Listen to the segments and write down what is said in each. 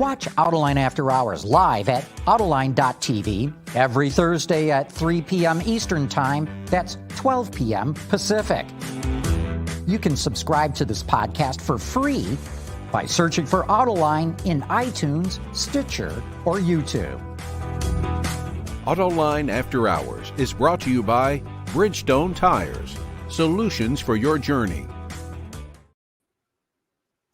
Watch Autoline After Hours live at Autoline.tv every Thursday at 3 p.m. Eastern Time. That's 12 p.m. Pacific. You can subscribe to this podcast for free by searching for Autoline in iTunes, Stitcher, or YouTube. Autoline After Hours is brought to you by Bridgestone Tires, solutions for your journey.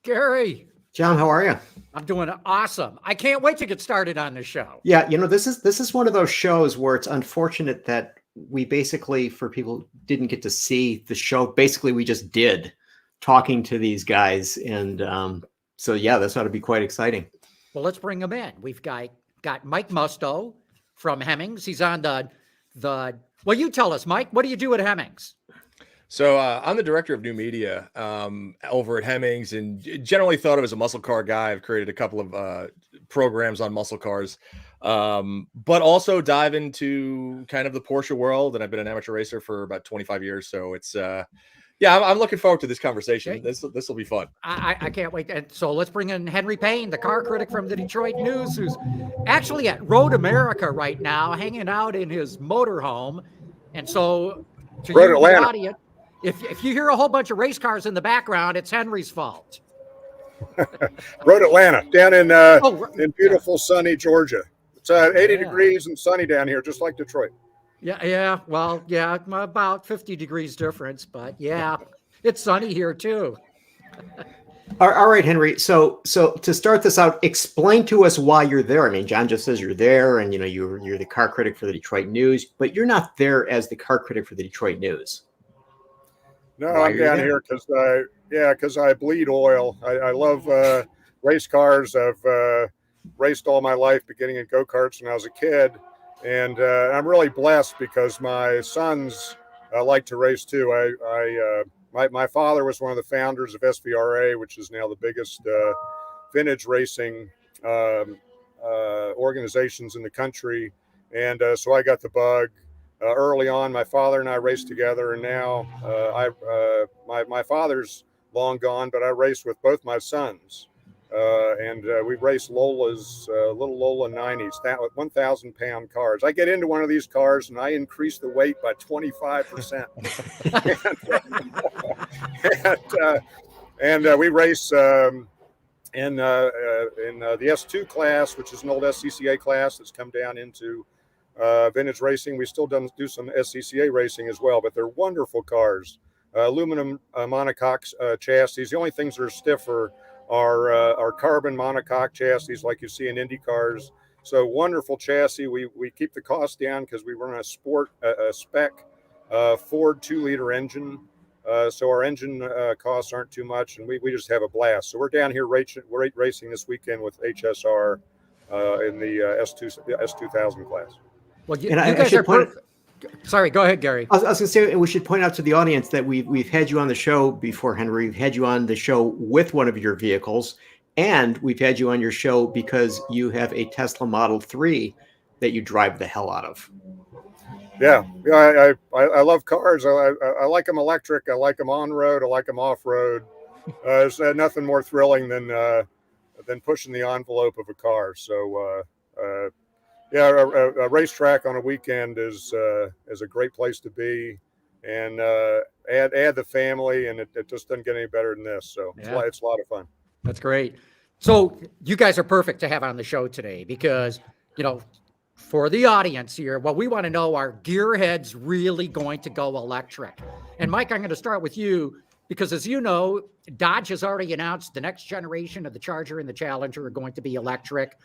Gary. John, how are you? I'm doing awesome. I can't wait to get started on the show. Yeah, this is one of those shows where it's unfortunate that we basically, for people who didn't get to see the show, basically we just did talking to these guys. And so, yeah, this ought to be quite exciting. Well, let's bring them in. We've got Mike Musto from Hemmings. He's on the well, you tell us, Mike, what do you do at Hemmings? So I'm the director of new media over at Hemmings, and generally thought of as a muscle car guy. I've created a couple of programs on muscle cars, but also dive into kind of the Porsche world. And I've been an amateur racer for about 25 years. So it's, I'm looking forward to this conversation. Okay. This will be fun. I can't wait. And so let's bring in Henry Payne, the car critic from the Detroit News, who's actually at Road America right now, hanging out in his motorhome. And so to Road you, Atlanta. the audience, if you hear a whole bunch of race cars in the background, it's Henry's fault. Road Atlanta, down in beautiful sunny Georgia. It's 80 degrees and sunny down here, just like Detroit. Yeah. Well, yeah, about 50 degrees difference, but yeah, it's sunny here too. All right, Henry. So to start this out, explain to us why you're there. I mean, John just says you're there, and you're the car critic for the Detroit News, but you're not there as the car critic for the Detroit News. No, I'm down here because I bleed oil. I love race cars. I've raced all my life, beginning in go-karts when I was a kid. And I'm really blessed because my sons like to race too. My father was one of the founders of SVRA, which is now the biggest vintage racing organizations in the country. And so I got the bug. Early on, my father and I raced together, and now my father's long gone, but I race with both my sons, and we race Lola's little Lola 90s, 1,000-pound cars. I get into one of these cars, and I increase the weight by 25%, and we race in the S2 class, which is an old SCCA class that's come down into vintage racing. We still do some SCCA racing as well, but they're wonderful cars. Aluminum monocoque chassis. The only things that are stiffer are carbon monocoque chassis like you see in Indy cars. So wonderful chassis. We keep the cost down because we run a spec Ford 2-liter engine. So our engine costs aren't too much, and we just have a blast. So we're down here racing this weekend with HSR in the S2000 class. Well, you guys are perfect. Sorry, go ahead, Gary. I was going to say, we should point out to the audience that we've had you on the show before, Henry. We've had you on the show with one of your vehicles, and we've had you on your show because you have a Tesla Model 3 that you drive the hell out of. Yeah, I love cars. I like them electric. I like them on road. I like them off road. There's nothing more thrilling than pushing the envelope of a car. So. A racetrack on a weekend is a great place to be, and add the family, and it just doesn't get any better than this. So it's a lot of fun. That's great. So you guys are perfect to have on the show today because, for the audience here, what we want to know, are Gearheads really going to go electric? And Mike, I'm going to start with you because, as you know, Dodge has already announced the next generation of the Charger and the Challenger are going to be electric.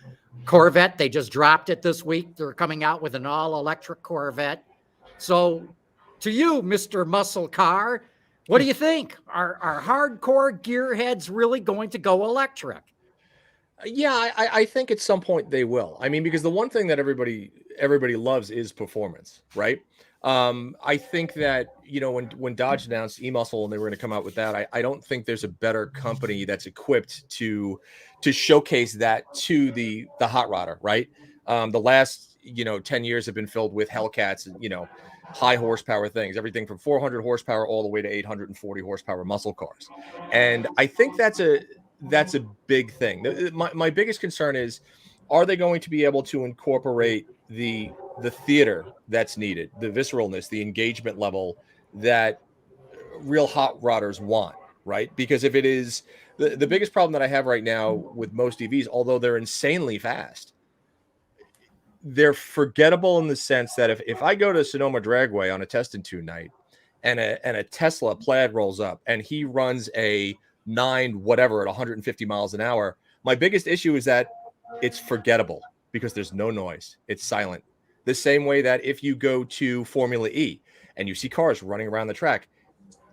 Corvette, they just dropped it this week. They're coming out with an all-electric Corvette. So to you, Mr. Muscle Car, what do you think? Are hardcore Gearheads really going to go electric? Yeah, I think at some point they will. I mean, because the one thing that everybody loves is performance, right? I think that, when Dodge announced E-Muscle and they were going to come out with that, I don't think there's a better company that's equipped to showcase that to the hot rodder, right? The last, 10 years have been filled with Hellcats and, high horsepower things, everything from 400 horsepower all the way to 840 horsepower muscle cars. And I think that's that's a big thing. My biggest concern is, are they going to be able to incorporate the theater that's needed, the visceralness, the engagement level that real hot rodders want, right? Because if it is the biggest problem that I have right now with most EVs, although they're insanely fast, they're forgettable in the sense that if I go to Sonoma Dragway on a test and tune night and a Tesla Plaid rolls up and he runs a 9 whatever at 150 miles an hour, my biggest issue is that it's forgettable because there's no noise. It's silent. The same way that if you go to Formula E and you see cars running around the track,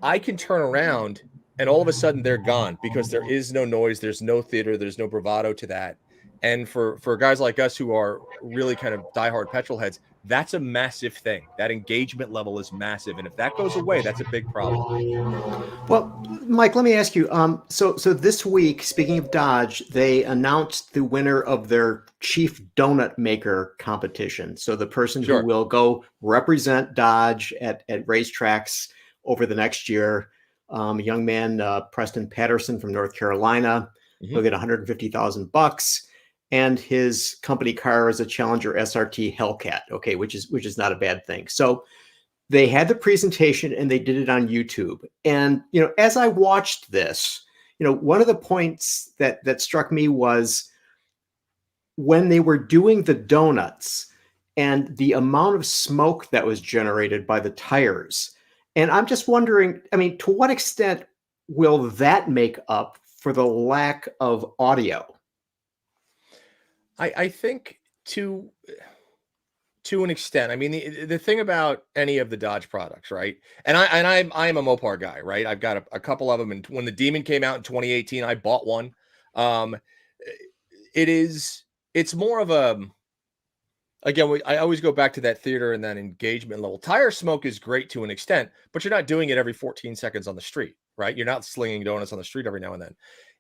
I can turn around and all of a sudden they're gone because there is no noise. There's no theater. There's no bravado to that. And for guys like us who are really kind of diehard petrol heads, that's a massive thing. That engagement level is massive. And if that goes away, that's a big problem. Well, Mike, let me ask you. So this week, speaking of Dodge, they announced the winner of their Chief Donut Maker competition. So the person who will go represent Dodge at racetracks over the next year, a young man, Preston Patterson from North Carolina, he'll get $150,000. And his company car is a Challenger SRT Hellcat, okay, which is not a bad thing. So they had the presentation and they did it on YouTube. And as I watched this, one of the points that struck me was when they were doing the donuts and the amount of smoke that was generated by the tires. And I'm just wondering, to what extent will that make up for the lack of audio? I think to an extent. I mean, the thing about any of the Dodge products, right? And I'm a Mopar guy, right? I've got a couple of them. And when the Demon came out in 2018, I bought one. It's more of a, again, I always go back to that theater and that engagement level. Tire smoke is great to an extent, but you're not doing it every 14 seconds on the street, right? You're not slinging donuts on the street every now and then.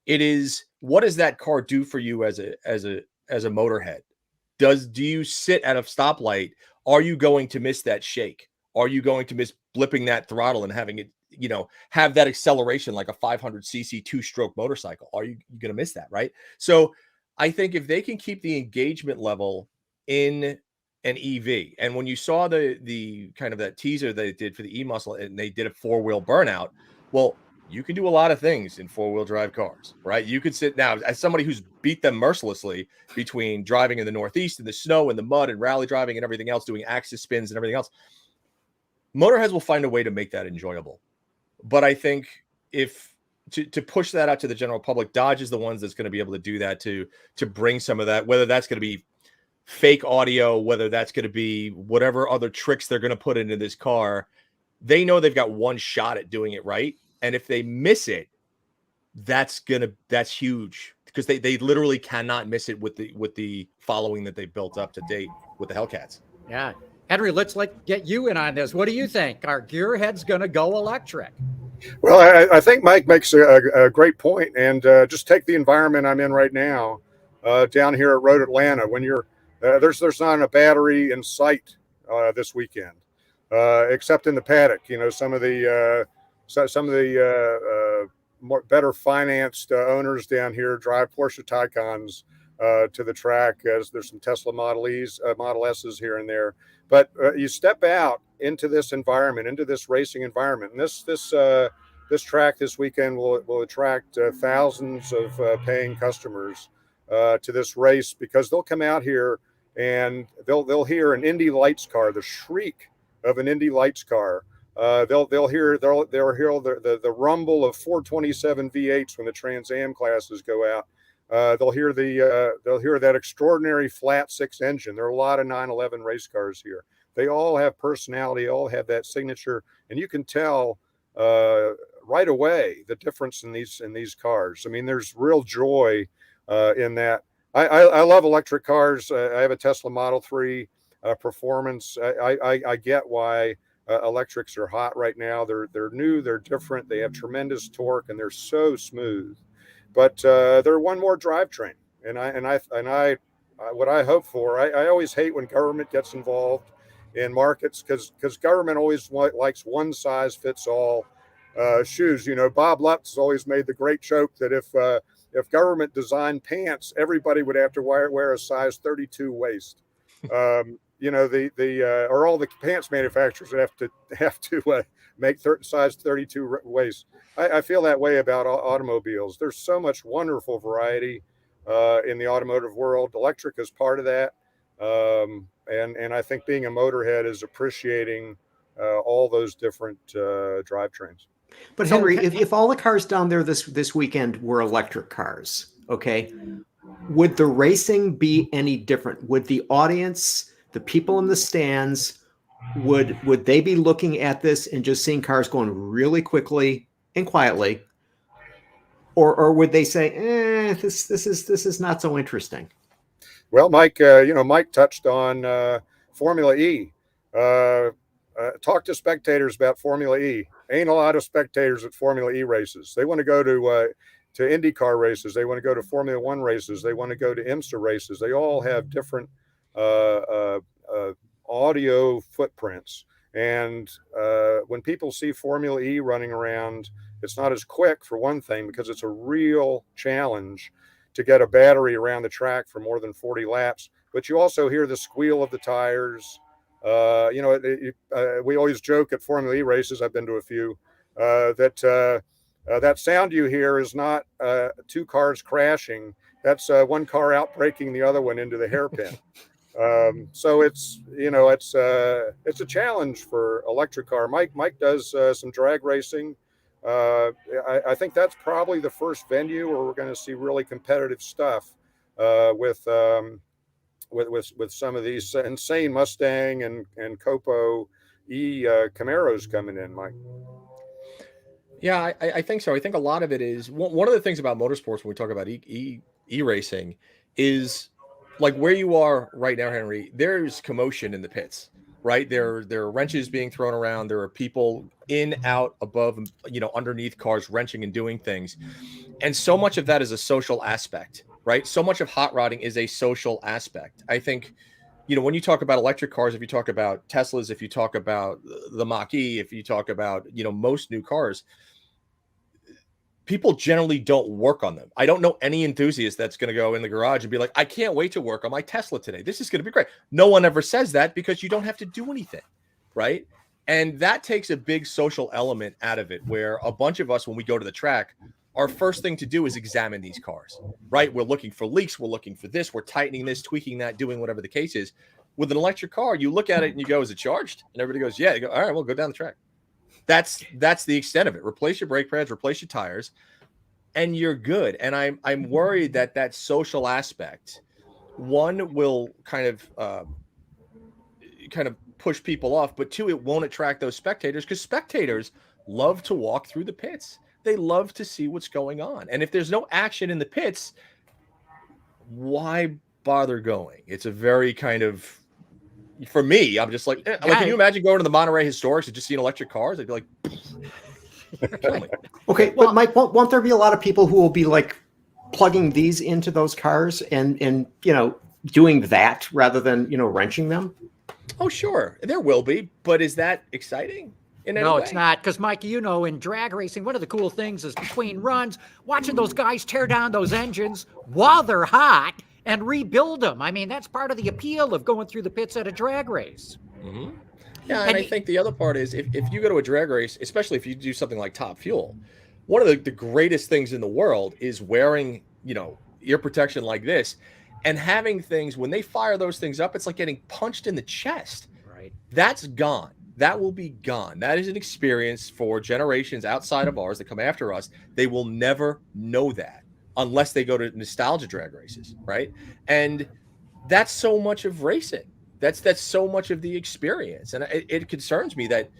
It is, what does that car do for you as a motorhead? Do you sit at a stoplight? Are you going to miss that shake? Are you going to miss blipping that throttle and having it, have that acceleration like a 500cc 2-stroke motorcycle? Are you going to miss that, right? So I think if they can keep the engagement level in an EV, and when you saw the kind of that teaser they did for the e-muscle and they did a 4-wheel burnout, well, you can do a lot of things in 4-wheel drive cars, right? You could sit now as somebody who's beat them mercilessly between driving in the Northeast in the snow and the mud and rally driving and everything else, doing axis spins and everything else. Motorheads will find a way to make that enjoyable. But I think if to push that out to the general public, Dodge is the ones that's going to be able to do that to bring some of that, whether that's going to be fake audio, whether that's going to be whatever other tricks they're going to put into this car. They know they've got one shot at doing it right. And if they miss it, that's huge because they literally cannot miss it with the following that they built up to date with the Hellcats. Yeah. Henry, let's get you in on this. What do you think? Are Gearheads going to go electric? Well, I think Mike makes a great point. And just take the environment I'm in right now down here at Road Atlanta. When you're there's not a battery in sight this weekend, except in the paddock. Some of the more better financed owners down here drive Porsche Taycans to the track, as there's some Tesla Model E's, Model S's here and there. But you step out into this environment, into this racing environment, and this track this weekend will attract thousands of paying customers to this race, because they'll come out here and they'll hear an Indy Lights car, the shriek of an Indy Lights car. They'll hear the rumble of 427 V8s when the Trans Am classes go out. They'll hear that extraordinary flat 6 engine. There are a lot of 911 race cars here. They all have personality, all have that signature, and you can tell right away the difference in these cars. I mean, there's real joy in that. I love electric cars. I have a Tesla Model 3 performance. I get why electrics are hot right now. They're new, they're different, they have tremendous torque, and they're so smooth. But they're one more drivetrain. And I what I hope for, I always hate when government gets involved in markets, because government always likes one size fits all shoes. Bob Lutz always made the great joke that if government designed pants, everybody would have to wear a size 32 waist. Or all the pants manufacturers would have to make size 32 waist. I feel that way about automobiles. There's so much wonderful variety in the automotive world. Electric is part of that. And I think being a motorhead is appreciating all those different drivetrains. But Henry, if all the cars down there this weekend were electric cars, okay, would the racing be any different? Would the audience, the people in the stands, would they be looking at this and just seeing cars going really quickly and quietly, or would they say, this is not so interesting? Well, Mike, Mike touched on Formula E. Talk to spectators about Formula E. Ain't a lot of spectators at Formula E races. They want to go to IndyCar races. They want to go to Formula One races. They want to go to IMSA races. They all have different audio footprints. And when people see Formula E running around, it's not as quick, for one thing, because it's a real challenge to get a battery around the track for more than 40 laps. But you also hear the squeal of the tires. We always joke at Formula E races, I've been to a few, that sound you hear is not two cars crashing. That's one car outbraking the other one into the hairpin. So it's a challenge for electric car. Mike does some drag racing. I think that's probably the first venue where we're going to see really competitive stuff with some of these insane Mustang and Copo Camaros coming in, Mike. Yeah, I think so. I think a lot of it is one of the things about motorsports when we talk about e-racing is like where you are right now, Henry. There's commotion in the pits, right? There are wrenches being thrown around. There are people in, out, above, underneath cars wrenching and doing things. And so much of that is a social aspect, right? So much of hot rodding is a social aspect. I think, when you talk about electric cars, if you talk about Teslas, if you talk about the Mach-E, if you talk about, most new cars, people generally don't work on them. I don't know any enthusiast that's going to go in the garage and be like, I can't wait to work on my Tesla today. This is going to be great. No one ever says that because you don't have to do anything, right? And that takes a big social element out of it, where a bunch of us, when we go to the track, our first thing to do is examine these cars, right? We're looking for leaks. We're looking for this. We're tightening this, tweaking that, doing whatever the case is. With an electric car, you look at it and you go, is it charged? And everybody goes, yeah. You go, all right, we'll go down the track. That's the extent of it. Replace your brake pads, replace your tires, and you're good. And I'm worried that social aspect, one, will kind of push people off, but two, it won't attract those spectators, because spectators love to walk through the pits. They love to see what's going on. And if there's no action in the pits, why bother going? It's a very kind of, for me, I'm just like, can you imagine going to the Monterey Historics and just seeing electric cars? I'd be like, kill me. Okay, well, but Mike, won't there be a lot of people who will be like plugging these into those cars and doing that rather than wrenching them? Oh, sure, there will be, but is that exciting? No, it's not, because Mike, in drag racing, one of the cool things is between runs, watching those guys tear down those engines while they're hot and rebuild them. I mean, that's part of the appeal of going through the pits at a drag race. Mm-hmm. Yeah, and I think the other part is if you go to a drag race, especially if you do something like Top Fuel, one of the greatest things in the world is wearing, ear protection like this and having things, when they fire those things up, it's like getting punched in the chest. Right. That's gone. That will be gone. That is an experience for generations outside of ours that come after us. They will never know that unless they go to nostalgia drag races, right? And that's so much of racing. That's so much of the experience, and it concerns me that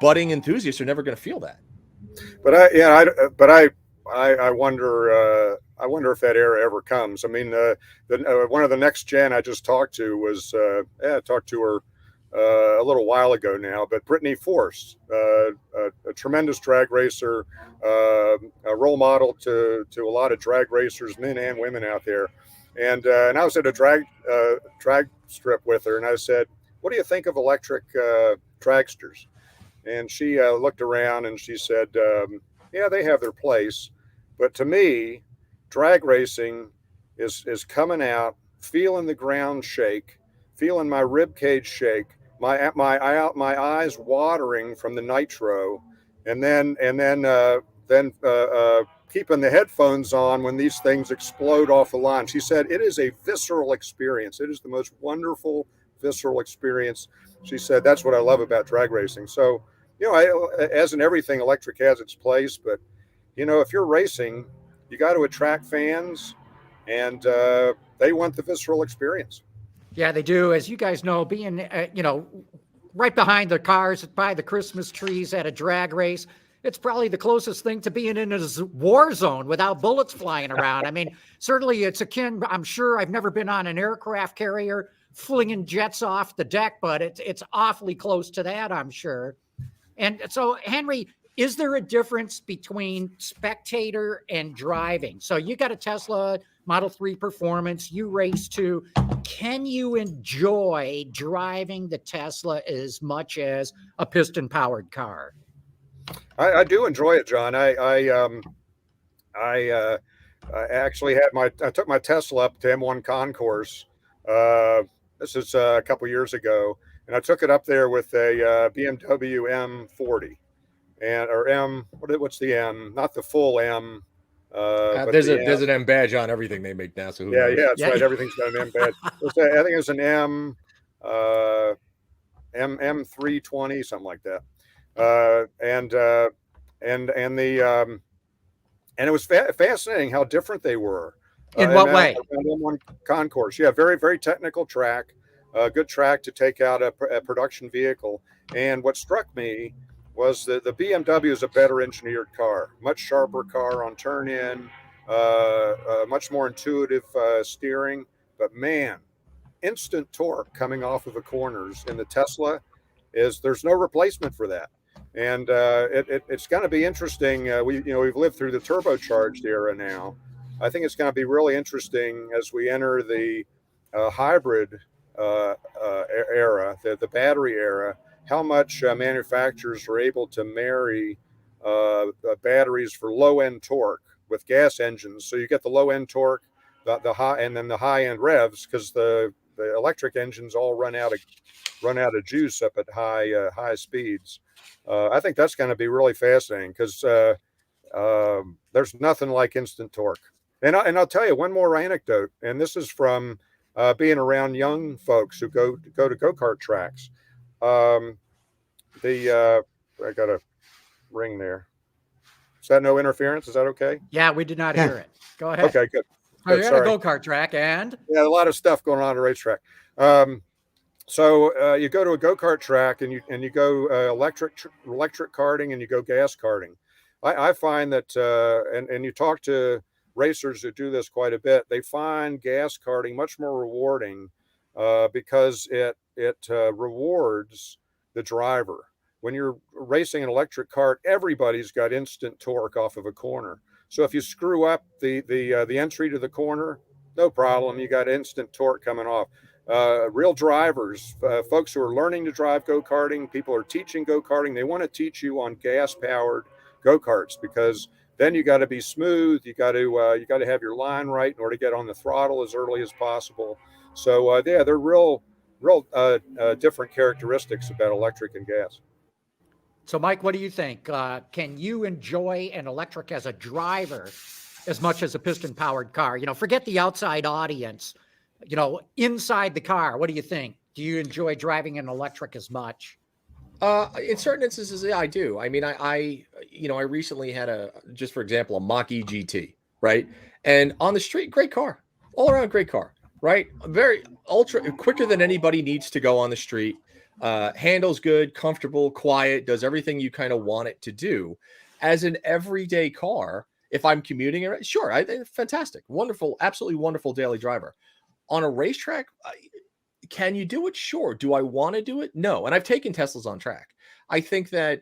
budding enthusiasts are never going to feel that. But I wonder. I wonder if that era ever comes. I mean, one of the next gen I just talked to was I talked to her a little while ago now, but Brittany Force, a tremendous drag racer, a role model to a lot of drag racers, men and women out there. And I was at a drag strip with her, and I said, "What do you think of electric dragsters?" And she looked around and she said, "Yeah, they have their place, but to me, drag racing is coming out, feeling the ground shake, feeling my rib cage shake, my eyes watering from the nitro, and then keeping the headphones on when these things explode off the line. She said it is a visceral experience. It is the most wonderful visceral experience. She said that's what I love about drag racing. So, as in everything, electric has its place, but if you're racing, you got to attract fans, and they want the visceral experience. Yeah, they do. As you guys know, being, right behind the cars by the Christmas trees at a drag race, it's probably the closest thing to being in a war zone without bullets flying around. I mean, certainly it's akin, I'm sure I've never been on an aircraft carrier flinging jets off the deck, but it's awfully close to that, I'm sure. And so, Henry, is there a difference between spectator and driving? So you got a Tesla Model 3 Performance, you race too. Can you enjoy driving the Tesla as much as a piston-powered car? I do enjoy it, John. I actually I took my Tesla up to M1 Concourse. This is a couple years ago, and I took it up there with a BMW M40. What's the M? Not the full M. There's an M badge on everything they make now. So that's right. Everything's got an M badge. I think it's an M320, something like that. And it was fascinating how different they were. In what way? M1 Concourse. Yeah, very, very technical track. Good track to take out a production vehicle. And what struck me was that the BMW is a better engineered car, much sharper car on turn in, much more intuitive steering. But man, instant torque coming off of the corners in the Tesla there's no replacement for that. And it's going to be interesting. We've lived through the turbocharged era now. I think it's going to be really interesting as we enter the hybrid era, the battery era, how much manufacturers are able to marry batteries for low-end torque with gas engines. So you get the low-end torque, the high, and then the high-end revs, because the electric engines all run out of juice up at high speeds. I think that's going to be really fascinating because there's nothing like instant torque. And I'll tell you one more anecdote, and this is from being around young folks who go to go-kart tracks. I got a ring there. Is that no interference? Is that okay? Yeah, we did not hear it. Go ahead. Okay, good. You're at a go-kart track, and a lot of stuff going on at a racetrack. So you go to a go-kart track and you go electric karting and you go gas karting. I find that and you talk to racers who do this quite a bit, they find gas karting much more rewarding because it rewards the driver. When you're racing an electric kart, everybody's got instant torque off of a corner. So if you screw up the entry to the corner, no problem. You got instant torque coming off. Real drivers, folks who are learning to drive go-karting, people are teaching go-karting. They want to teach you on gas-powered go-karts because then you got to be smooth. You got to have your line right in order to get on the throttle as early as possible. So they're real different characteristics about electric and gas. So, Mike, what do you think? Can you enjoy an electric as a driver as much as a piston-powered car? Forget the outside audience. Inside the car, what do you think? Do you enjoy driving an electric as much? In certain instances, yeah, I do. I mean, I recently had just for example, a Mach-E GT, right? And on the street, great car, all around great car, right? Very ultra quicker than anybody needs to go on the street. Handles good, comfortable, quiet, does everything you kind of want it to do. As an everyday car, if I'm commuting, sure, I think fantastic, wonderful, absolutely wonderful daily driver. On a racetrack, can you do it? Sure. Do I want to do it? No. And I've taken Teslas on track. I think that,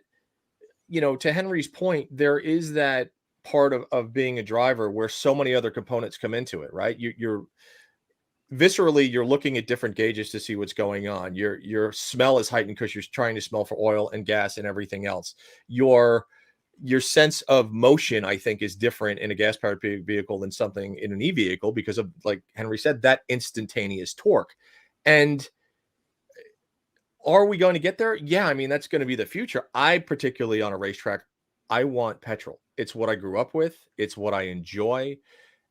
to Henry's point, there is that part of being a driver where so many other components come into it, right? You're viscerally, you're looking at different gauges to see what's going on. Your smell is heightened because you're trying to smell for oil and gas and everything else. Your your sense of motion, I think, is different in a gas-powered vehicle than something in an e-vehicle because of, like Henry said, that instantaneous torque. And are we going to get there? Yeah, I mean, that's going to be the future. I particularly on a racetrack, I want petrol. It's what I grew up with. It's what I enjoy.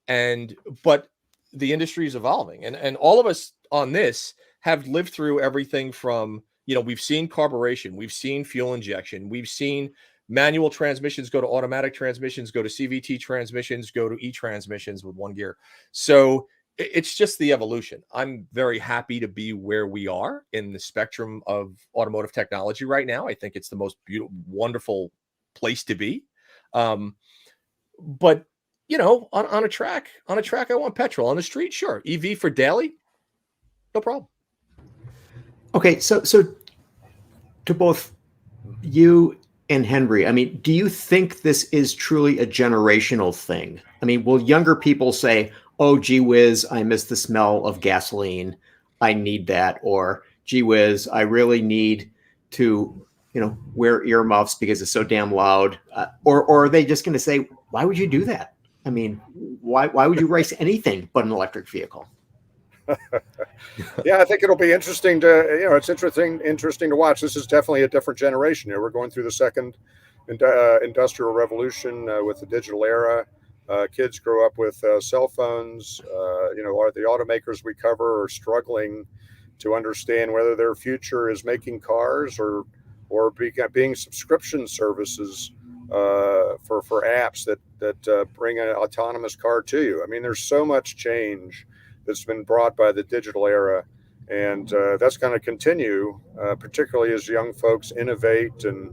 But the industry is evolving, and all of us on this have lived through everything from, we've seen carburation, we've seen fuel injection, we've seen manual transmissions go to automatic transmissions, go to CVT transmissions, go to e-transmissions with one gear. So it's just the evolution. I'm very happy to be where we are in the spectrum of automotive technology right now. I think it's the most beautiful, wonderful place to be. But on a track, I want petrol. On the street, sure. EV for daily, no problem. Okay, so to both you and Henry, I mean, do you think this is truly a generational thing? I mean, will younger people say, "Oh, gee whiz, I miss the smell of gasoline. I need that," or "Gee whiz, I really need to, wear earmuffs because it's so damn loud," or are they just going to say, "Why would you do that? I mean, why would you race anything but an electric vehicle?" Yeah, I think it'll be interesting to, it's interesting to watch. This is definitely a different generation. We're going through the second industrial revolution with the digital era. Kids grow up with cell phones. The automakers we cover are struggling to understand whether their future is making cars or being subscription services for apps that bring an autonomous car to you. I mean, there's so much change that's been brought by the digital era, and that's going to continue, particularly as young folks innovate and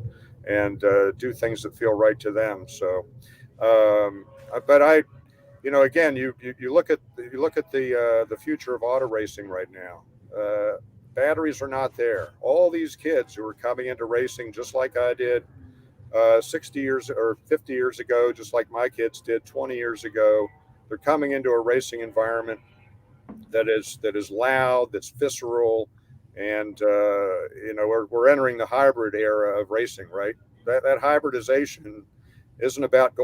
do things that feel right to them. So, but again, you look at the future of auto racing right now. Batteries are not there. All these kids who are coming into racing, just like I did 60 years or 50 years ago, just like my kids did 20 years ago, they're coming into a racing environment that is loud, that's visceral, and we're entering the hybrid era of racing, right? That hybridization isn't about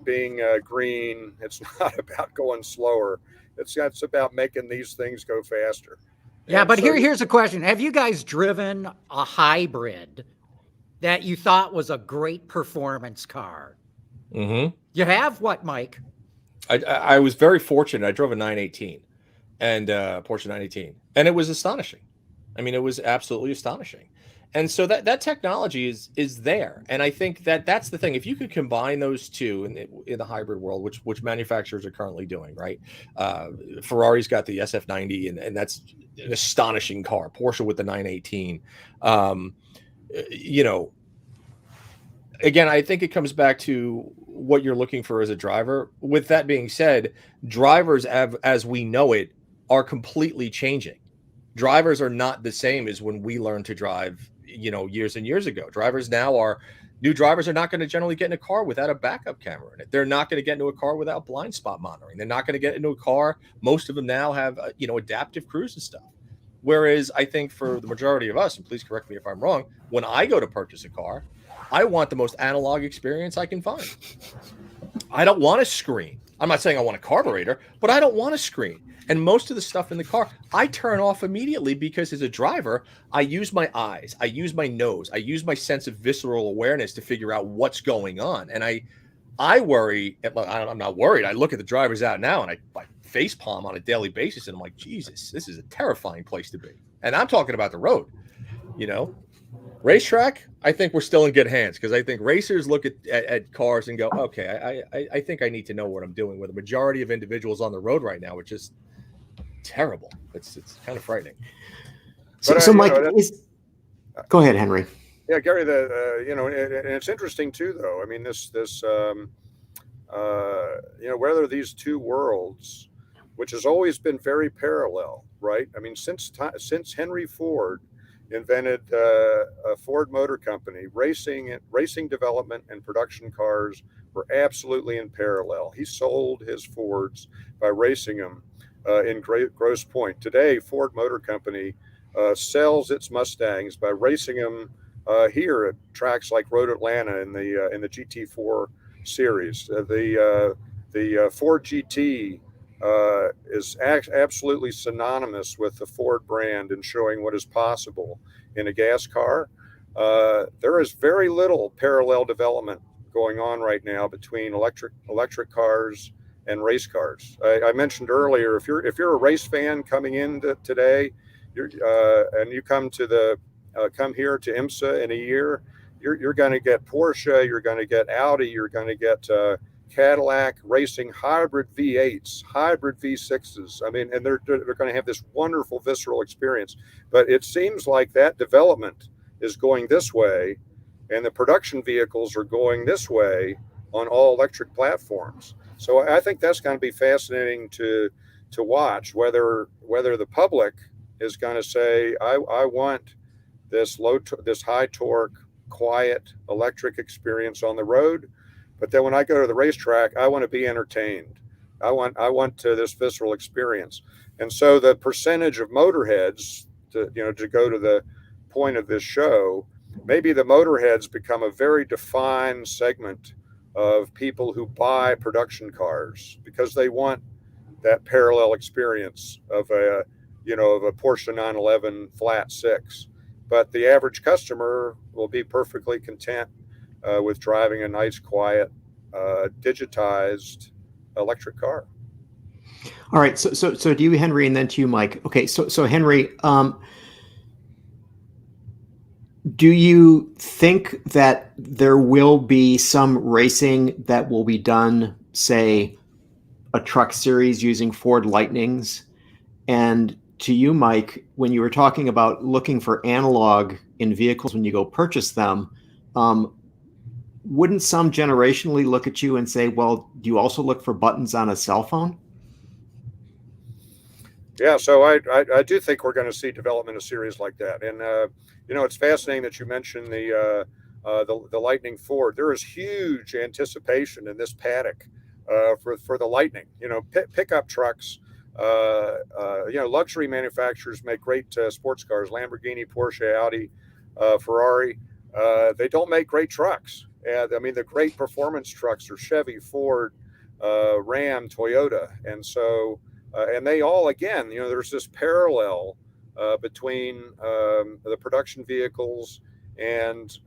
being green. It's not about going slower. It's about making these things go faster. Yeah, And but so here's a question. Have you guys driven a hybrid that you thought was a great performance car? Mm-hmm. You have what, Mike? I was very fortunate. I drove a 918 and Porsche 918, and it was astonishing. I mean, it was absolutely astonishing. And so that technology is there, and I think that's the thing. If you could combine those two in the hybrid world, which manufacturers are currently doing, right? Ferrari's got the SF90, and that's an astonishing car. Porsche with the 918. Again, I think it comes back to what you're looking for as a driver. With that being said, drivers as we know it are completely changing. Drivers are not the same as when we learned to drive, years and years ago. New drivers are not going to generally get in a car without a backup camera in it. They're not going to get into a car without blind spot monitoring. They're not going to get into a car. Most of them now have, adaptive cruise and stuff. Whereas I think for the majority of us, and please correct me if I'm wrong, when I go to purchase a car, I want the most analog experience I can find. I don't want a screen. I'm not saying I want a carburetor, but I don't want a screen. And most of the stuff in the car, I turn off immediately because as a driver, I use my eyes, I use my nose, I use my sense of visceral awareness to figure out what's going on. And I worry, I'm not worried. I look at the drivers out now and I face palm on a daily basis. And I'm like, Jesus, this is a terrifying place to be. And I'm talking about the road, Racetrack, I think we're still in good hands because I think racers look at cars and go, okay, I think I need to know what I'm doing. With the majority of individuals on the road right now, it's just terrible. It's kind of frightening. So Mike, go ahead, Henry. Yeah, Gary. And it's interesting too, though. I mean, whether these two worlds, which has always been very parallel, right? I mean, since Henry Ford invented a Ford Motor Company, racing development and production cars were absolutely in parallel. He sold his Fords by racing them in Grosse Pointe. Today, Ford Motor Company sells its Mustangs by racing them here at tracks like Road Atlanta in the GT4 series. The Ford GT is absolutely synonymous with the Ford brand in showing what is possible in a gas car. There is very little parallel development going on right now between electric cars and race cars. I mentioned earlier, if you're a race fan coming in today, and you come here to IMSA in a year, you're going to get Porsche, you're going to get Audi, you're going to get Cadillac racing hybrid V8s, hybrid V6s. I mean, and they're going to have this wonderful visceral experience. But it seems like that development is going this way, and the production vehicles are going this way on all electric platforms. So I think that's going to be fascinating to watch, whether the public is going to say, I want this high torque, quiet electric experience on the road, but then when I go to the racetrack, I want to be entertained. I want this visceral experience. And so the percentage of motorheads, to go to the point of this show, maybe the motorheads become a very defined segment of people who buy production cars because they want that parallel experience of a Porsche 911 flat six. But the average customer will be perfectly content with driving a nice, quiet, digitized electric car. All right. So to you, Henry, and then to you, Mike. Okay. So Henry, do you think that there will be some racing that will be done, say, a truck series using Ford Lightnings? And to you, Mike, when you were talking about looking for analog in vehicles when you go purchase them, wouldn't some generationally look at you and say, well, do you also look for buttons on a cell phone? Yeah, so I do think we're going to see development of series like that. And, it's fascinating that you mentioned the Lightning Ford. There is huge anticipation in this paddock for the Lightning. Pickup trucks, luxury manufacturers make great sports cars, Lamborghini, Porsche, Audi, Ferrari. They don't make great trucks. The great performance trucks are Chevy, Ford, Ram, Toyota. And so, and they all, again, there's this parallel between the production vehicles and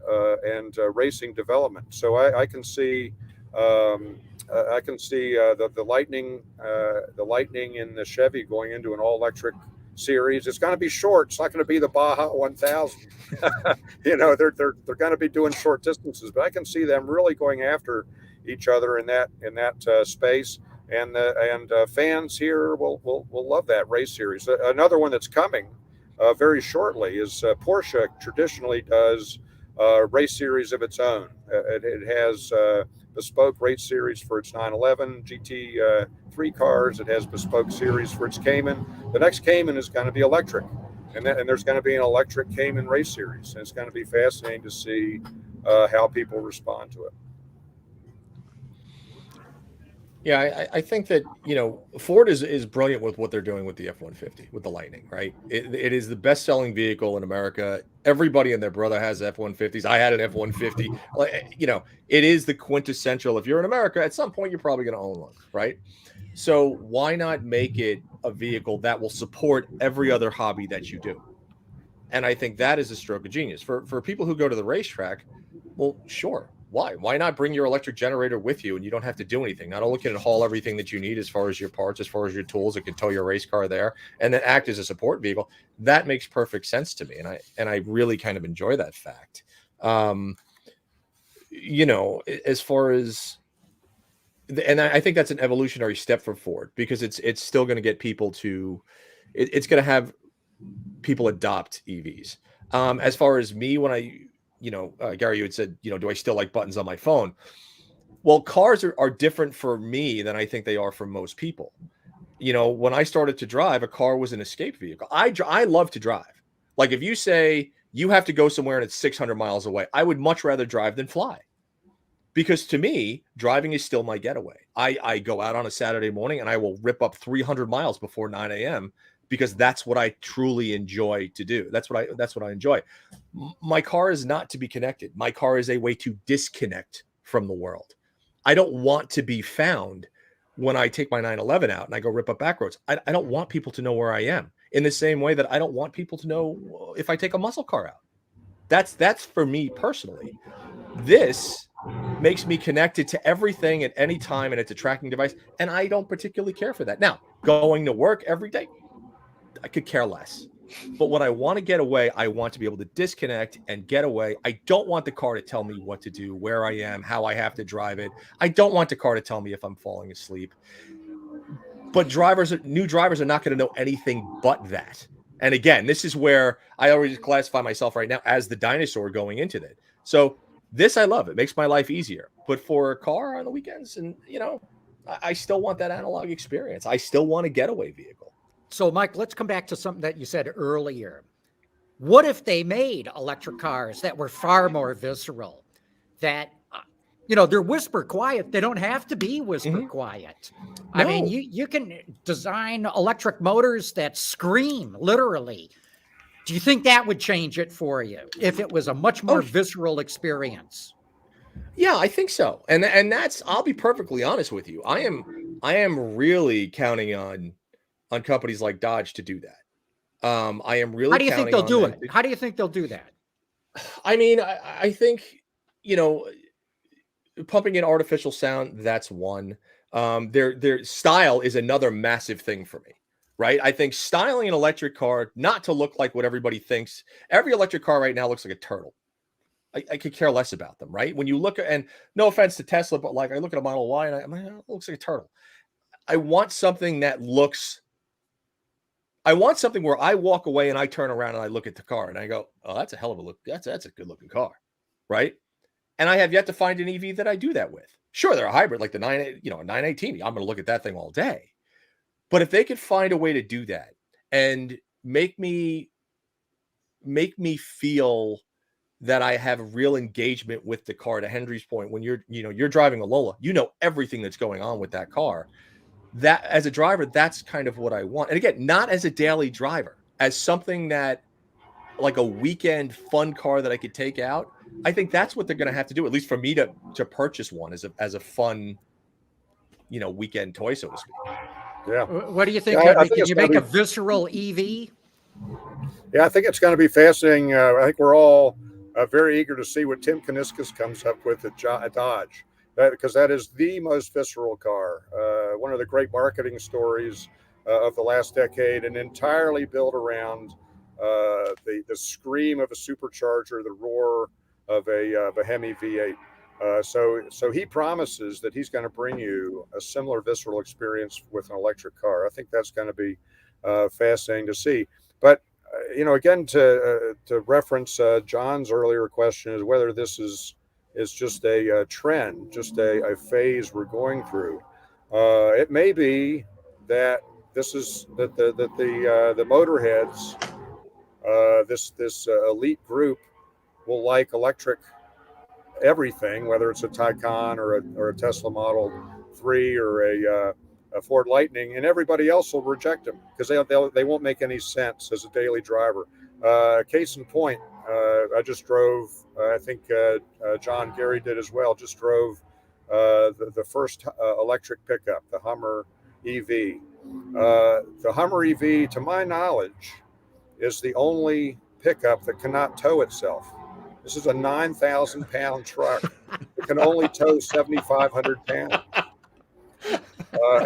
racing development. So I can see the Lightning and the Chevy going into an all-electric series. It's going to be short. It's not going to be the Baja 1000. They're going to be doing short distances, but I can see them really going after each other in that space. And fans here will love that race series. Another one that's coming very shortly is Porsche traditionally does a race series of its own. It has bespoke race series for its 911 GT3 cars. It has bespoke series for its Cayman. The next Cayman is going to be electric, and there's going to be an electric Cayman race series. And it's going to be fascinating to see how people respond to it. Yeah, I think that, Ford is brilliant with what they're doing with the F-150, with the Lightning, right? It is the best-selling vehicle in America. Everybody and their brother has F-150s. I had an F-150. It is the quintessential. If you're in America, at some point, you're probably going to own one, right? So why not make it a vehicle that will support every other hobby that you do? And I think that is a stroke of genius. For people who go to the racetrack, well, sure. Why? Why not bring your electric generator with you and you don't have to do anything? Not only can it haul everything that you need as far as your parts, as far as your tools, it can tow your race car there and then act as a support vehicle. That makes perfect sense to me. And I really kind of enjoy that fact. As far as, and I think that's an evolutionary step for Ford because it's still going to get people to, it's going to have people adopt EVs. As far as me, when Gary, you had said, do I still like buttons on my phone? Well, cars are different for me than I think they are for most people. When I started to drive, a car was an escape vehicle. I love to drive. Like if you say you have to go somewhere and it's 600 miles away, I would much rather drive than fly. Because to me, driving is still my getaway. I go out on a Saturday morning and I will rip up 300 miles before 9 a.m. because that's what I truly enjoy to do. That's what I enjoy. My car is not to be connected. My car is a way to disconnect from the world. I don't want to be found when I take my 911 out and I go rip up back roads. I don't want people to know where I am, in the same way that I don't want people to know if I take a muscle car out. That's for me personally. This makes me connected to everything at any time, and it's a tracking device, and I don't particularly care for that. Now, going to work every day, I could care less. But when I want to get away, I want to be able to disconnect and get away. I don't want the car to tell me what to do, where I am, how I have to drive it. I don't want the car to tell me if I'm falling asleep. But new drivers are not going to know anything but that. And again, this is where I already classify myself right now as the dinosaur going into that. So this I love. It makes my life easier. But for a car on the weekends, and I still want that analog experience. I still want a getaway vehicle. So, Mike, let's come back to something that you said earlier. What if they made electric cars that were far more visceral, that, they're whisper quiet. They don't have to be whisper quiet. I mean, you can design electric motors that scream, literally. Do you think that would change it for you if it was a much more visceral experience? Yeah, I think so. And that's, I'll be perfectly honest with you. I am really counting on companies like Dodge to do that. I am really. How do you think they'll do it? How do you think they'll do that? I mean, I think, pumping in artificial sound, that's one. Their style is another massive thing for me, right? I think styling an electric car not to look like what everybody thinks. Every electric car right now looks like a turtle. I could care less about them, right? When you look at, and no offense to Tesla, but like I look at a Model Y and I'm like, it looks like a turtle. I want something where I walk away and I turn around and I look at the car and I go, oh, that's a hell of a look. That's a good looking car. Right. And I have yet to find an EV that I do that with. Sure. They're a hybrid, like the 918. I'm going to look at that thing all day. But if they could find a way to do that and make me feel that I have real engagement with the car, to Henry's point, when you're driving a Lola, everything that's going on with that car. That as a driver, that's kind of what I want. And again, not as a daily driver, as something that like a weekend fun car that I could take out. I think that's what they're going to have to do, at least for me to purchase one as a fun, weekend toy, so to speak. Yeah. What do you think, Henry? Can you make a visceral EV? Yeah, I think it's going to be fascinating. I think we're all very eager to see what Tim Kuniskis comes up with at Dodge. Because that is the most visceral car. One of the great marketing stories of the last decade, and entirely built around the scream of a supercharger, the roar of a Hemi V8. So he promises that he's going to bring you a similar visceral experience with an electric car. I think that's going to be fascinating to see. But again, to reference John's earlier question, is whether this is just a trend, just a phase we're going through. It may be that this is that the motorheads, this elite group, will like electric everything, whether it's a Taycan or a Tesla Model 3 or a Ford Lightning, and everybody else will reject them because they won't make any sense as a daily driver. Case in point, I just drove, I think John Gary did as well, just drove the first electric pickup, the Hummer EV. The Hummer EV, to my knowledge, is the only pickup that cannot tow itself. This is a 9,000-pound truck that can only tow 7,500 pounds.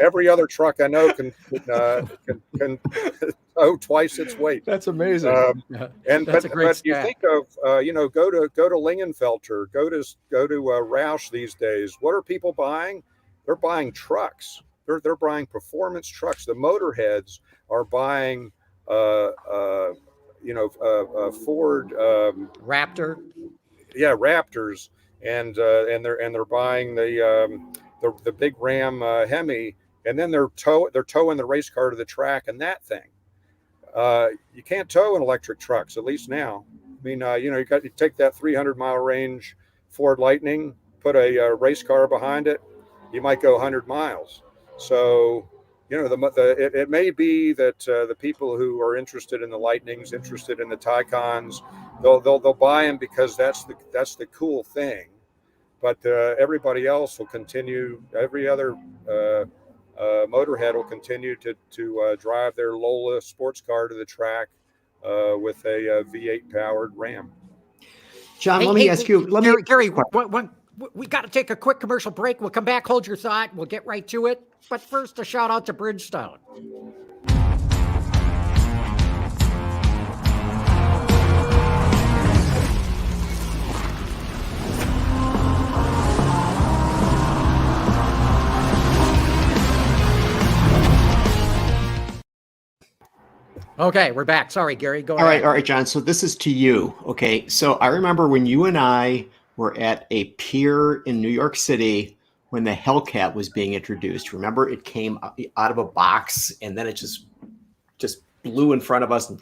Every other truck I know can tow twice its weight. That's amazing. But you think of go to Lingenfelter, go to Roush these days. What are people buying? They're buying trucks. They're buying performance trucks. The motorheads are buying Ford Raptor. Yeah, Raptors, and they're buying the big Ram Hemi, and then they're towing the race car to the track and that thing. You can't tow in electric trucks, at least now. I mean, you take that 300-mile range Ford Lightning, put a race car behind it, you might go 100 miles. So, it may be that the people who are interested in the Lightnings, interested in the Taycons, they'll buy them because that's the cool thing. But everybody else will continue. Every other motorhead will continue to drive their Lola sports car to the track with a V8 powered Ram. John, let me ask you. Gary, we got to take a quick commercial break. We'll come back. Hold your thought. We'll get right to it. But first, a shout out to Bridgestone. Okay, we're back. Sorry, Gary. Go ahead. All right, John. So this is to you. Okay. So I remember when you and I were at a pier in New York City when the Hellcat was being introduced. Remember, it came out of a box and then it just blew in front of us. And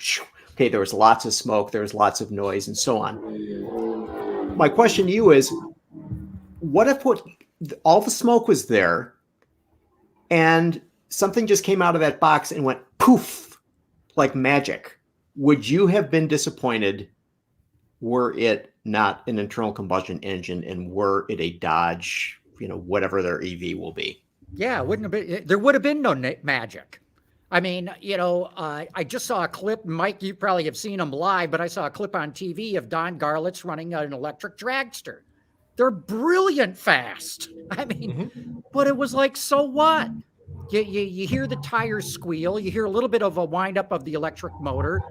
okay, there was lots of smoke, there was lots of noise, and so on. My question to you is, what if all the smoke was there and something just came out of that box and went poof like magic? Would you have been disappointed were it not an internal combustion engine and were it a Dodge, whatever their EV will be? Yeah, there would have been no magic. I mean, I just saw a clip, Mike, you probably have seen them live, but I saw a clip on TV of Don Garlitz running an electric dragster. They're brilliant fast. I mean, but it was like, so what? You hear the tires squeal, you hear a little bit of a windup of the electric motor,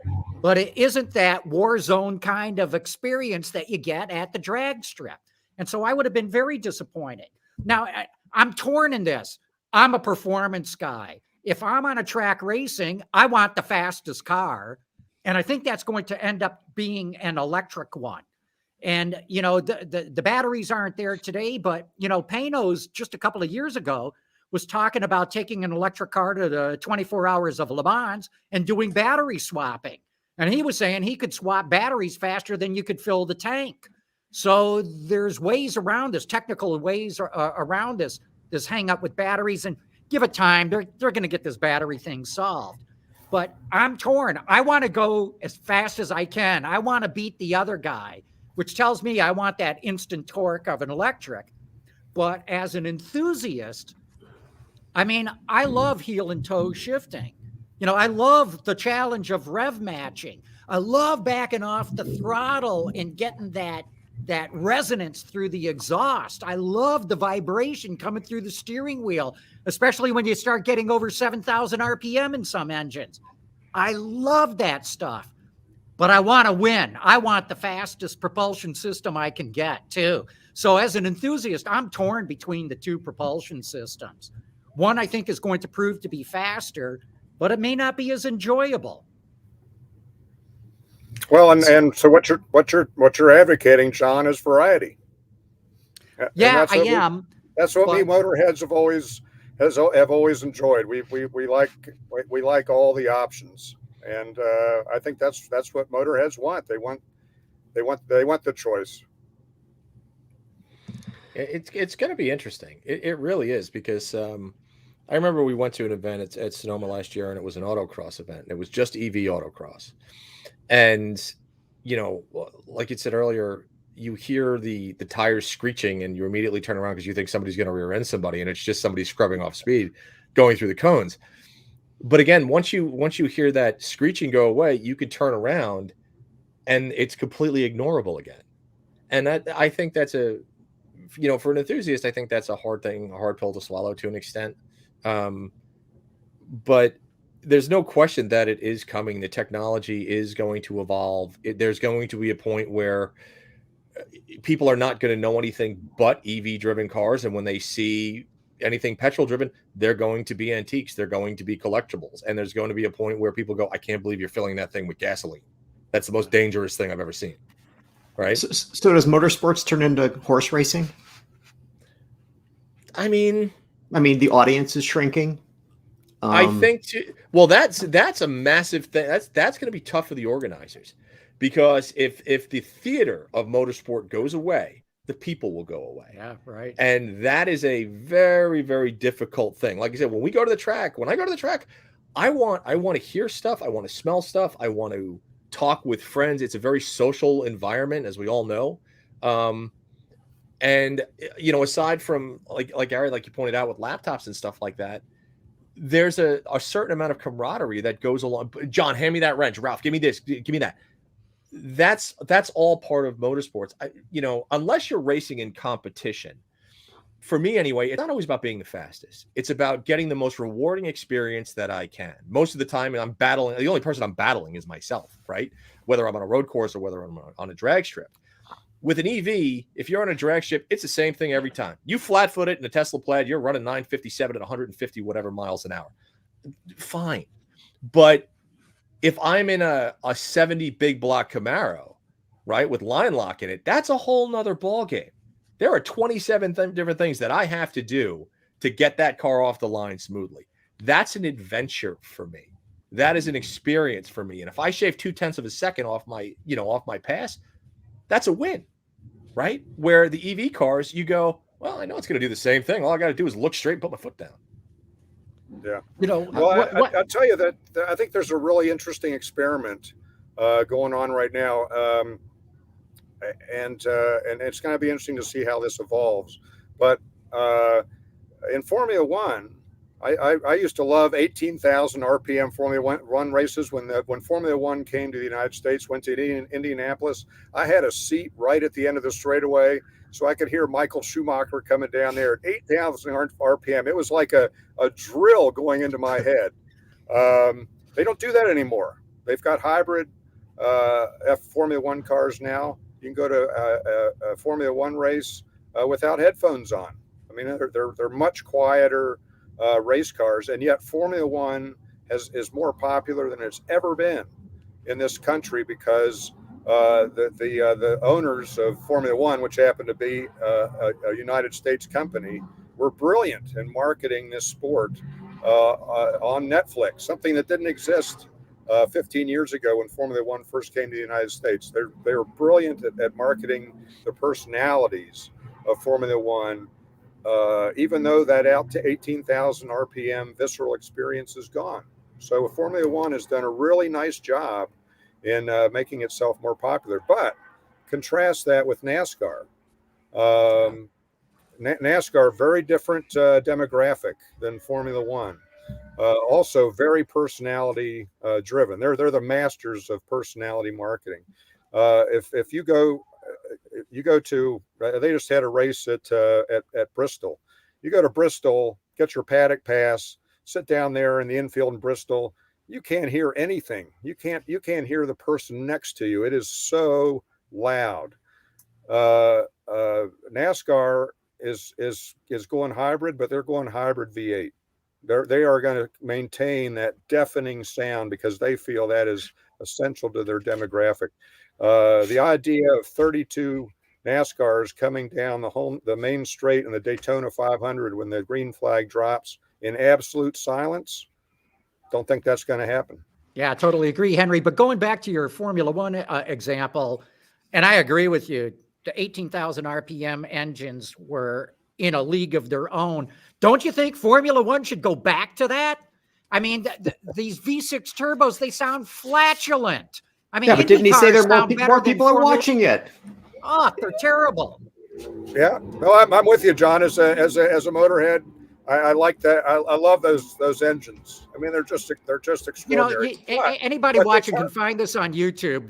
but it isn't that war zone kind of experience that you get at the drag strip. And so I would have been very disappointed. Now, I'm torn in this. I'm a performance guy. If I'm on a track racing, I want the fastest car. And I think that's going to end up being an electric one. And, the batteries aren't there today, but, Payne's just a couple of years ago was talking about taking an electric car to the 24 hours of Le Mans and doing battery swapping. And he was saying he could swap batteries faster than you could fill the tank. So there's ways around this, technical ways around this hang up with batteries, and give it time. They're going to get this battery thing solved. But I'm torn. I want to go as fast as I can. I want to beat the other guy, which tells me I want that instant torque of an electric. But as an enthusiast, I mean, I love heel and toe shifting. I love the challenge of rev matching. I love backing off the throttle and getting that resonance through the exhaust. I love the vibration coming through the steering wheel, especially when you start getting over 7,000 RPM in some engines. I love that stuff, but I want to win. I want the fastest propulsion system I can get too. So as an enthusiast, I'm torn between the two propulsion systems. One I think is going to prove to be faster, but it may not be as enjoyable. Well, and so what you're advocating, John, is variety. Yeah, I am. That's what we motorheads have always enjoyed. We like all the options, and I think that's what motorheads want. They want the choice. It's going to be interesting. It really is, because I remember we went to an event at Sonoma last year, and it was an autocross event. It was just EV autocross. And, like you said earlier, you hear the tires screeching and you immediately turn around because you think somebody's going to rear end somebody, and it's just somebody scrubbing off speed going through the cones. But again, once you hear that screeching go away, you could turn around and it's completely ignorable again. And I think that's for an enthusiast, I think that's a hard pill to swallow to an extent. But there's no question that it is coming. The technology is going to evolve. There's going to be a point where people are not going to know anything but EV driven cars. And when they see anything petrol driven, they're going to be antiques. They're going to be collectibles. And there's going to be a point where people go, I can't believe you're filling that thing with gasoline. That's the most dangerous thing I've ever seen. Right. So does motorsports turn into horse racing? I mean, the audience is shrinking. I think that's a massive thing. That's going to be tough for the organizers, because if the theater of motorsport goes away, the people will go away. Yeah, right. And that is a very, very difficult thing. Like I said, when I go to the track, I want to hear stuff. I want to smell stuff. I want to talk with friends. It's a very social environment, as we all know. And aside from like Gary, like you pointed out with laptops and stuff like that, there's a certain amount of camaraderie that goes along. John, hand me that wrench. Ralph, give me this. Give me that. That's all part of motorsports. Unless you're racing in competition, for me anyway, it's not always about being the fastest. It's about getting the most rewarding experience that I can. Most of the time, I'm battling. The only person I'm battling is myself, right? Whether I'm on a road course or whether I'm on a drag strip. With an EV, if you're on a drag strip, it's the same thing every time. You flat-foot it in a Tesla Plaid, you're running 957 at 150 whatever miles an hour. Fine. But if I'm in a 70 big block Camaro, right, with line lock in it, that's a whole nother ball game. There are 27 different things that I have to do to get that car off the line smoothly. That's an adventure for me. That is an experience for me. And if I shave 0.2 of a second off my pass, that's a win, right? Where the EV cars, you go, well, I know it's going to do the same thing. All I got to do is look straight and put my foot down. Yeah. Well, I'll tell you that I think there's a really interesting experiment going on right now. And it's going to be interesting to see how this evolves. But in Formula One, I used to love 18,000 RPM Formula One races. When Formula One came to the United States, went to Indianapolis, I had a seat right at the end of the straightaway, so I could hear Michael Schumacher coming down there at 8,000 RPM. It was like a drill going into my head. They don't do that anymore. They've got hybrid Formula One cars now. You can go to a Formula One race without headphones on. I mean, they're much quieter race cars, and yet Formula One is more popular than it's ever been in this country because the owners of Formula One, which happen to be a United States company, were brilliant in marketing this sport on Netflix, something that didn't exist 15 years ago when Formula One first came to the United States. They were brilliant at marketing the personalities of Formula One, even though that out to 18,000 RPM visceral experience is gone. So Formula One has done a really nice job in making itself more popular. But contrast that with NASCAR. NASCAR, very different demographic than Formula One. Also very personality driven. They're the masters of personality marketing. If you go to, they just had a race at Bristol. You go to Bristol, get your paddock pass, sit down there in the infield in Bristol. You can't hear anything. You can't hear the person next to you. It is so loud. NASCAR is going hybrid, but they're going hybrid V8. They are going to maintain that deafening sound because they feel that is essential to their demographic. The idea of 32 NASCARs coming down the main straight in the Daytona 500 when the green flag drops in absolute silence, don't think that's going to happen. Yeah, I totally agree, Henry. But going back to your Formula One example, and I agree with you, the 18,000 RPM engines were in a league of their own. Don't you think Formula One should go back to that? I mean, these V6 turbos, they sound flatulent. I mean, yeah, but didn't he say more people are watching it? Oh, they're terrible. Yeah, no, I'm with you, John. As a motorhead, I like that. I love those engines. I mean, they're just extraordinary. Anybody watching can find this on YouTube.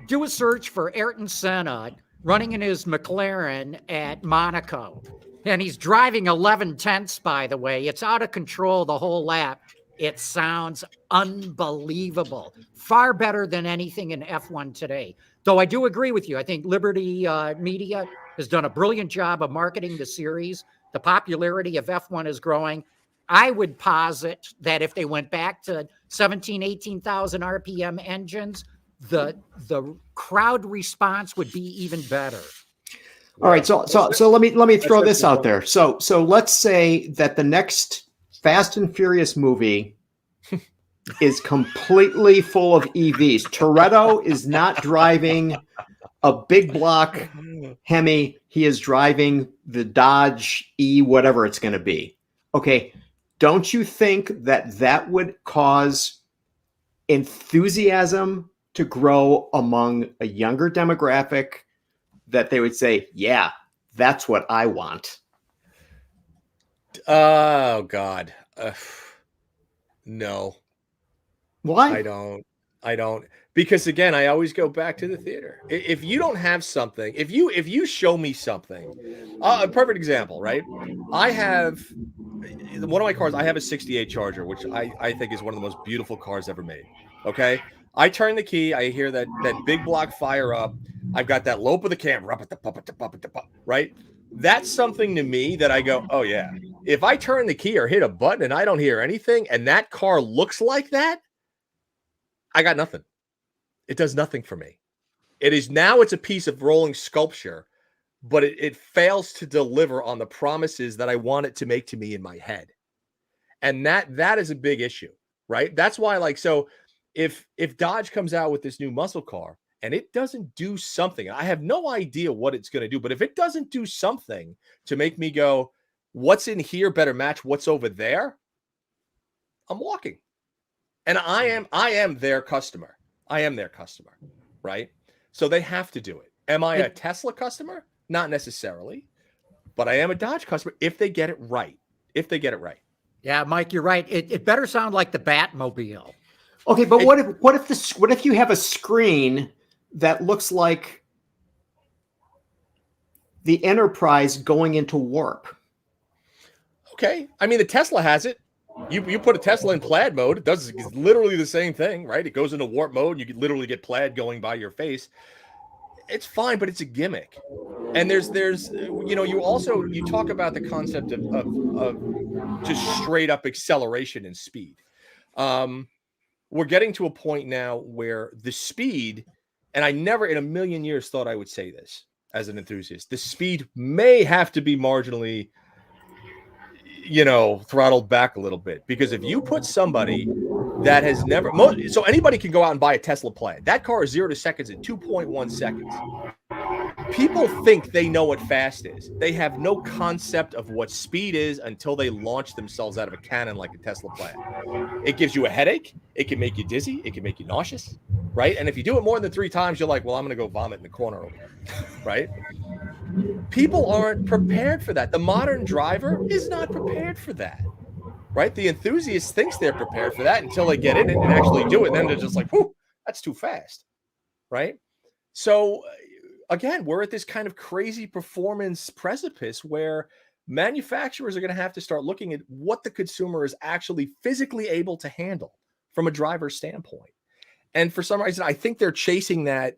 Do a search for Ayrton Senna running in his McLaren at Monaco. And he's driving 11/10, by the way. It's out of control the whole lap. It sounds unbelievable. Far better than anything in F1 today. Though I do agree with you. I think Liberty Media has done a brilliant job of marketing the series. The popularity of F1 is growing. I would posit that if they went back to 17, 18,000 RPM engines, the crowd response would be even better. All right, so let me throw this out there. So let's say that the next Fast and Furious movie is completely full of EVs. Toretto is not driving a big block Hemi. He is driving the Dodge E, whatever it's going to be. Okay. Don't you think that that would cause enthusiasm to grow among a younger demographic, that they would say, yeah, that's what I want? Oh God. No. Why? I don't, because again, I always go back to the theater. If you don't have something, if you show me something, a perfect example, right? I have one of my cars. I have a 68 Charger, which I think is one of the most beautiful cars ever made. Okay. I turn the key. I hear that big block fire up. I've got that lope of the camera up, right? That's something to me that I go, oh yeah. If I turn the key or hit a button and I don't hear anything and that car looks like that, I got nothing. It does nothing for me. It's a piece of rolling sculpture, but it fails to deliver on the promises that I want it to make to me in my head. And that is a big issue, right? That's why, like, so if Dodge comes out with this new muscle car and it doesn't do something, I have no idea what it's going to do, but if it doesn't do something to make me go, what's in here better match what's over there, I'm walking. And I am their customer. I am their customer, right? So they have to do it. Am I a Tesla customer? Not necessarily, but I am a Dodge customer if they get it right. If they get it right. Yeah, Mike, you're right. It better sound like the Batmobile. Okay, but what if you have a screen that looks like the Enterprise going into warp? Okay, I mean the Tesla has it. You put a Tesla in plaid mode, it's literally the same thing, right? It goes into warp mode, and you can literally get plaid going by your face. It's fine, but it's a gimmick. And there's you talk about the concept of just straight up acceleration and speed. We're getting to a point now where the speed, and I never in a million years thought I would say this as an enthusiast, the speed may have to be marginally throttled back a little bit, because if you put somebody that has never, so anybody can go out and buy a Tesla Plaid. That car is 0 to seconds in 2.1 seconds. People think they know what fast is. They have no concept of what speed is until they launch themselves out of a cannon like a Tesla Plaid. It gives you a headache. It can make you dizzy. It can make you nauseous, right? And if you do it more than 3 times, you're like, well, I'm going to go vomit in the corner over here, right? People aren't prepared for that. The modern driver is not prepared for that, right? The enthusiast thinks they're prepared for that until they get in it and actually do it. And then they're just like, whoo, that's too fast, right? So again, we're at this kind of crazy performance precipice where manufacturers are going to have to start looking at what the consumer is actually physically able to handle from a driver's standpoint. And for some reason, I think they're chasing that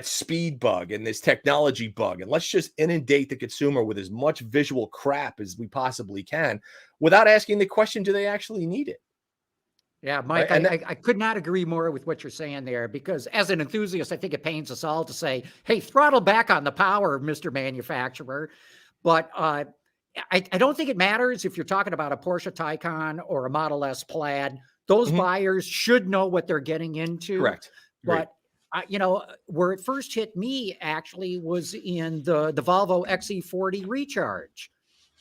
speed bug and this technology bug. And let's just inundate the consumer with as much visual crap as we possibly can without asking the question, do they actually need it? Yeah, Mike, I could not agree more with what you're saying there, because as an enthusiast, I think it pains us all to say, hey, throttle back on the power, Mr. Manufacturer. But I don't think it matters if you're talking about a Porsche Taycan or a Model S Plaid. Those buyers should know what they're getting into. Correct. But where it first hit me actually was in the Volvo XC40 Recharge.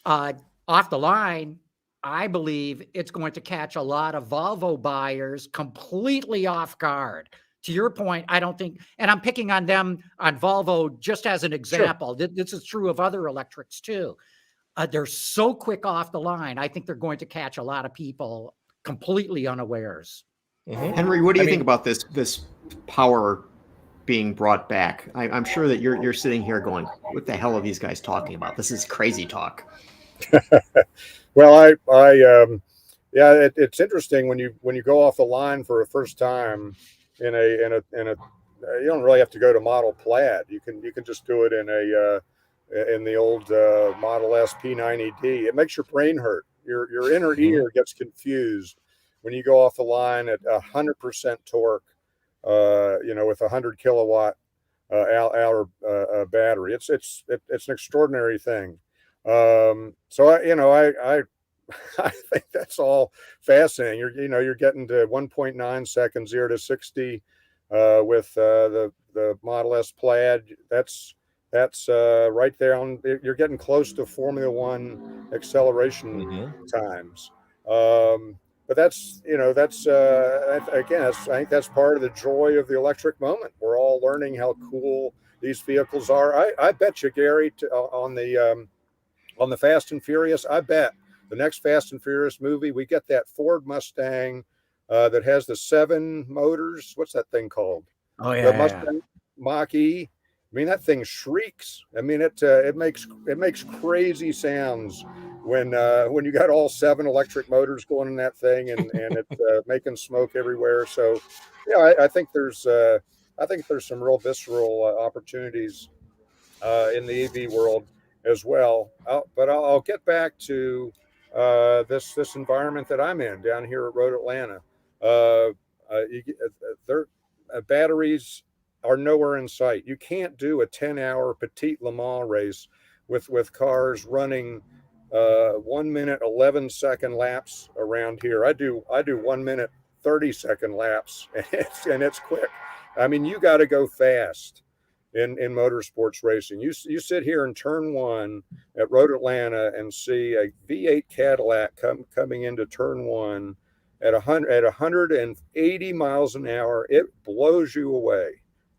Off the line, I believe it's going to catch a lot of Volvo buyers completely off guard. To your point, I don't think, and I'm picking on them on Volvo just as an example. Sure. This is true of other electrics too. They're so quick off the line. I think they're going to catch a lot of people completely unawares. Henry, what do you think about this power being brought back? I'm sure that you're sitting here going, what the hell are these guys talking about? This is crazy talk. Well, it's interesting when you go off the line for a first time in a you don't really have to go to Model Plaid. You can just do it in the old Model S P90D. It makes your brain hurt. Your inner ear gets confused when you go off the line at 100% torque, with 100 kilowatt hour battery. It's an extraordinary thing. So I think that's all fascinating. You're getting to 1.9 seconds 0 to 60 with the the Model S Plaid. That's right there on. You're getting close to Formula One acceleration times. But that's again, I think that's part of the joy of the electric moment. We're all learning how cool these vehicles are. I bet you, Gary, on the Fast and Furious, I bet the next Fast and Furious movie, we get that Ford Mustang that has the 7 motors. What's that thing called? Oh yeah, The Mustang Mach-E. I mean, that thing shrieks. I mean, it makes crazy sounds when you got all 7 electric motors going in that thing, and it's making smoke everywhere. So, yeah, I think there's some real visceral opportunities in the EV world as well. But I'll get back to this environment that I'm in down here at Road Atlanta. Batteries are nowhere in sight. You can't do a 10-hour Petit Le Mans race with cars running 1 minute 11-second laps around here. I do 1 minute 30-second laps, and it's quick. I mean, you got to go fast in motorsports racing. You sit here in turn 1 at Road Atlanta and see a V8 Cadillac coming into turn 1 at 180 miles an hour. It blows you away.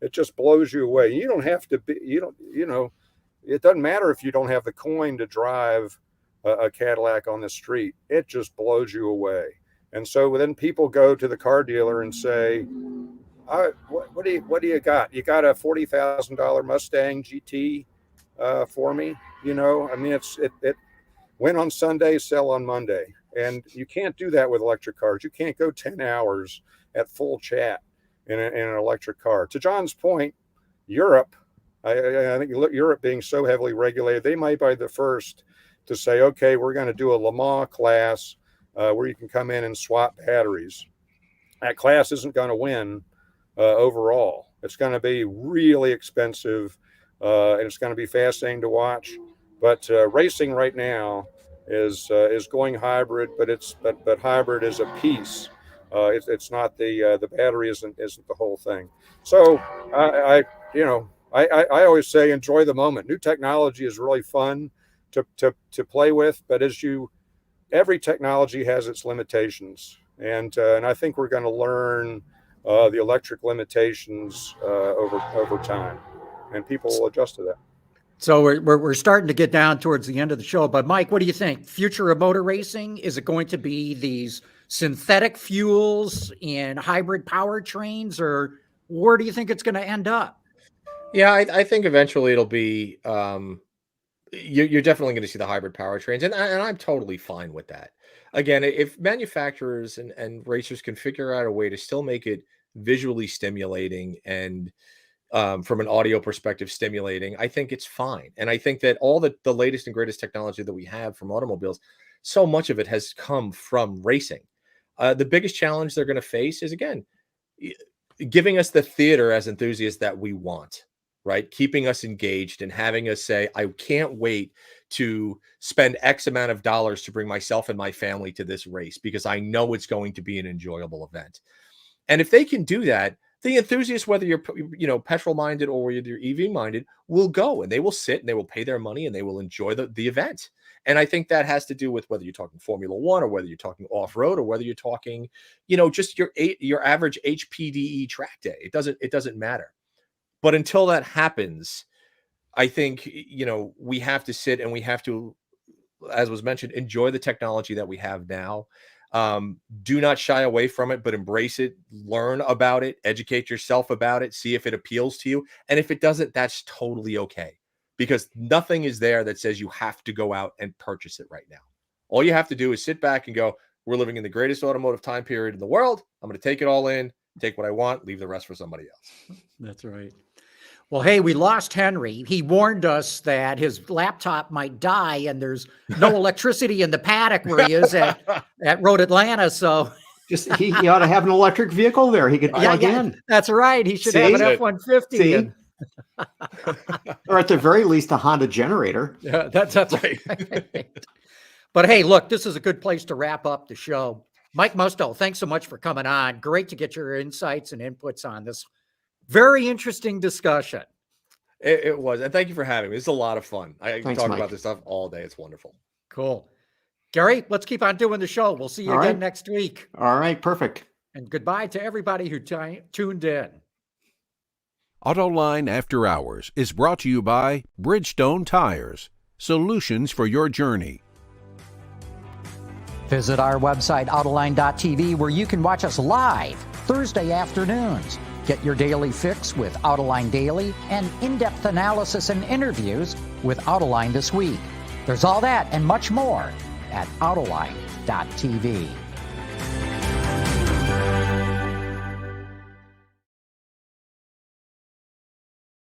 It just blows you away. You don't have to be, it doesn't matter if you don't have the coin to drive a Cadillac on the street. It just blows you away. And so then people go to the car dealer and say, what do you got? You got a $40,000 Mustang GT for me? I mean, it went on Sunday, sell on Monday. And you can't do that with electric cars. You can't go 10 hours at full chat in an electric car. To John's point, Europe, I think Europe being so heavily regulated, they might be the first to say, okay, we're going to do a Le Mans class where you can come in and swap batteries. That class isn't going to win overall. It's going to be really expensive, and it's going to be fascinating to watch. But racing right now is going hybrid, but hybrid is a piece. It's not the battery isn't the whole thing. So I always say enjoy the moment. New technology is really fun to play with, but every technology has its limitations, and I think we're going to learn the electric limitations over time, and people will adjust to that. So we're starting to get down towards the end of the show, but Mike, what do you think? Future of motor racing, is it going to be these synthetic fuels and hybrid powertrains, or where do you think it's going to end up? Yeah, I think eventually it'll be you're definitely going to see the hybrid powertrains, and I'm totally fine with that. Again, if manufacturers and racers can figure out a way to still make it visually stimulating and from an audio perspective stimulating, I think it's fine. And I think that all the latest and greatest technology that we have from automobiles, so much of it has come from racing. The biggest challenge they're going to face is, again, giving us the theater as enthusiasts that we want, right? Keeping us engaged and having us say, I can't wait to spend X amount of dollars to bring myself and my family to this race because I know it's going to be an enjoyable event. And if they can do that, the enthusiasts, whether you're petrol minded or whether you're EV minded, will go and they will sit and they will pay their money and they will enjoy the event. And I think that has to do with whether you're talking Formula One or whether you're talking off road or whether you're talking, just your average HPDE track day. It doesn't matter. But until that happens, I think we have to sit and we have to, as was mentioned, enjoy the technology that we have now. Do not shy away from it, but embrace it, learn about it, educate yourself about it, see if it appeals to you. And if it doesn't, that's totally okay, because nothing is there that says you have to go out and purchase it right now. All you have to do is sit back and go, we're living in the greatest automotive time period in the world. I'm going to take it all in, take what I want, leave the rest for somebody else. That's right. Well, hey, we lost Henry. He warned us that his laptop might die and there's no electricity in the paddock where he is at Road Atlanta. So just he ought to have an electric vehicle there. He could plug in. That's right. He should have an F-150. Or at the very least, a Honda generator. Yeah, that's right. But hey, look, this is a good place to wrap up the show. Mike Musto, thanks so much for coming on. Great to get your insights and inputs on this Very interesting discussion. It was. And thank you for having me. It's a lot of fun. I can Thanks, talk Mike. about this stuff all day. It's wonderful. Cool. Gary, let's keep on doing the show. We'll see you All again right. next week. All right, perfect. And goodbye to everybody who tuned in. Autoline After Hours is brought to you by Bridgestone Tires, solutions for your journey. Visit our website, Autoline.tv, where you can watch us live Thursday afternoons. Get your daily fix with Autoline Daily and in-depth analysis and interviews with Autoline This Week. There's all that and much more at Autoline.tv.